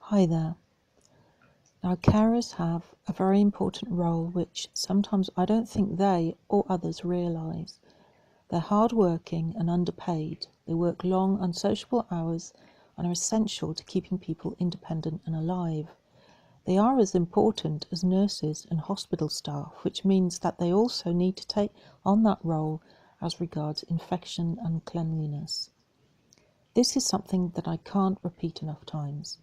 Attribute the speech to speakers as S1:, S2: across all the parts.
S1: Hi there. Now, carers have a very important role which sometimes I don't think they or others realise. They're hard-working and underpaid. They work long, unsociable hours and are essential to keeping people independent and alive. They are as important as nurses and hospital staff, which means that they also need to take on that role as regards infection and cleanliness. This is something that I can't repeat enough times.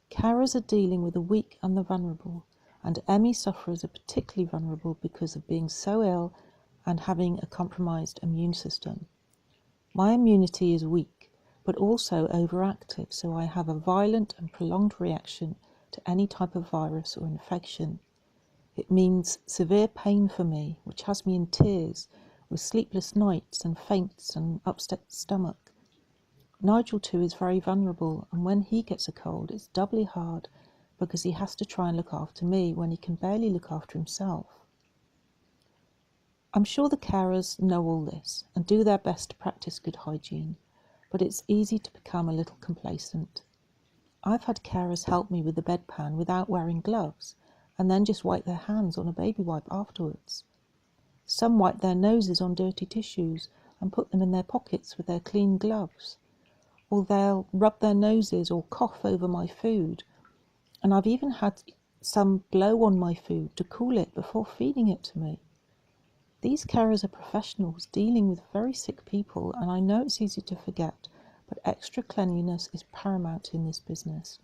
S1: Carers are dealing with the weak and the vulnerable, and ME sufferers are particularly vulnerable because of being so ill and having a compromised immune system. My immunity is weak, but also overactive, so I have a violent and prolonged reaction to any type of virus or infection. It means severe pain for me, which has me in tears, with sleepless nights and faints and upset stomach. Nigel too is very vulnerable, and when he gets a cold it's doubly hard because he has to try and look after me when he can barely look after himself. I'm sure the carers know all this and do their best to practice good hygiene, but it's easy to become a little complacent. I've had carers help me with the bedpan without wearing gloves and then just wipe their hands on a baby wipe afterwards. Some wipe their noses on dirty tissues and put them in their pockets with their clean gloves. Or they'll rub their noses or cough over my food. And I've even had some blow on my food to cool it before feeding it to me. These carers are professionals dealing with very sick people, and I know it's easy to forget, but extra cleanliness is paramount in this business.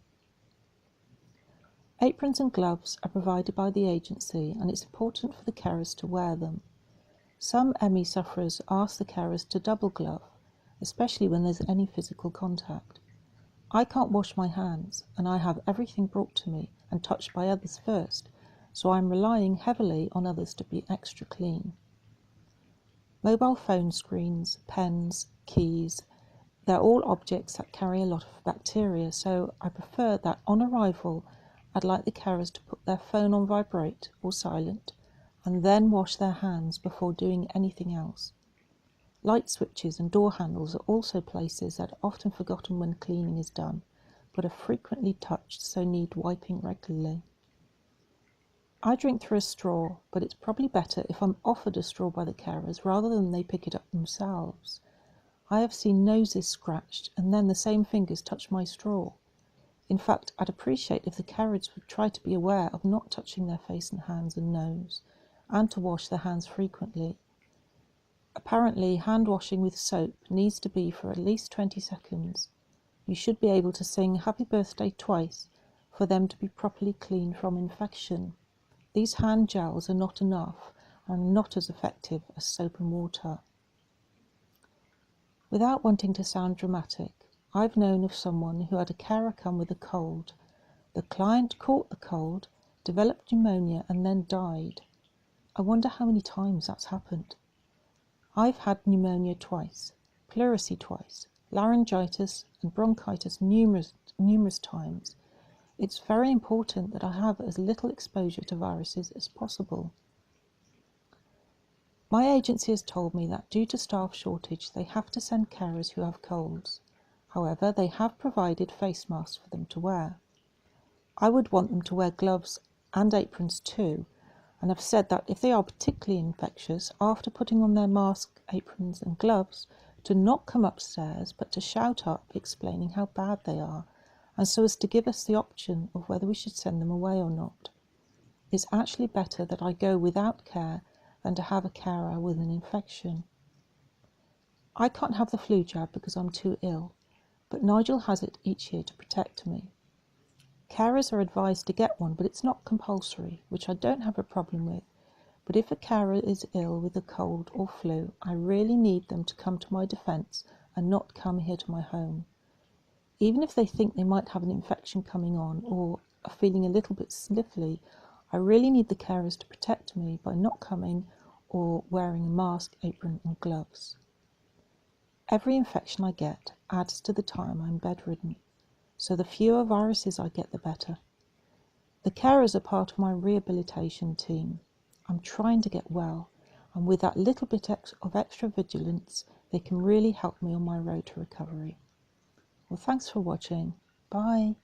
S1: Aprons and gloves are provided by the agency, and it's important for the carers to wear them. Some ME sufferers ask the carers to double glove, especially when there's any physical contact. I can't wash my hands, and I have everything brought to me and touched by others first, so I'm relying heavily on others to be extra clean. Mobile phone screens, pens, keys, they're all objects that carry a lot of bacteria, so I prefer that on arrival I'd like the carers to put their phone on vibrate or silent and then wash their hands before doing anything else. Light switches and door handles are also places that are often forgotten when cleaning is done, but are frequently touched, so need wiping regularly. I drink through a straw, but it's probably better if I'm offered a straw by the carers rather than they pick it up themselves. I have seen noses scratched and then the same fingers touch my straw. In fact, I'd appreciate if the carers would try to be aware of not touching their face and hands and nose, and to wash their hands frequently. Apparently, hand washing with soap needs to be for at least 20 seconds. You should be able to sing happy birthday twice for them to be properly clean from infection. These hand gels are not enough and not as effective as soap and water. Without wanting to sound dramatic, I've known of someone who had a carer come with a cold. The client caught the cold, developed pneumonia and then died. I wonder how many times that's happened. I've had pneumonia twice, pleurisy twice, laryngitis and bronchitis numerous times. It's very important that I have as little exposure to viruses as possible. My agency has told me that due to staff shortage, they have to send carers who have colds. However, they have provided face masks for them to wear. I would want them to wear gloves and aprons too, and have said that if they are particularly infectious, after putting on their mask, aprons and gloves, to not come upstairs but to shout up explaining how bad they are, and so as to give us the option of whether we should send them away or not. It's actually better that I go without care than to have a carer with an infection. I can't have the flu jab because I'm too ill, but Nigel has it each year to protect me. Carers are advised to get one, but it's not compulsory, which I don't have a problem with. But if a carer is ill with a cold or flu, I really need them to come to my defence and not come here to my home. Even if they think they might have an infection coming on or are feeling a little bit sniffly, I really need the carers to protect me by not coming or wearing a mask, apron and gloves. Every infection I get adds to the time I'm bedridden, so the fewer viruses I get, the better. The carers are part of my rehabilitation team. I'm trying to get well, and with that little bit of extra vigilance, they can really help me on my road to recovery. Well, thanks for watching. Bye.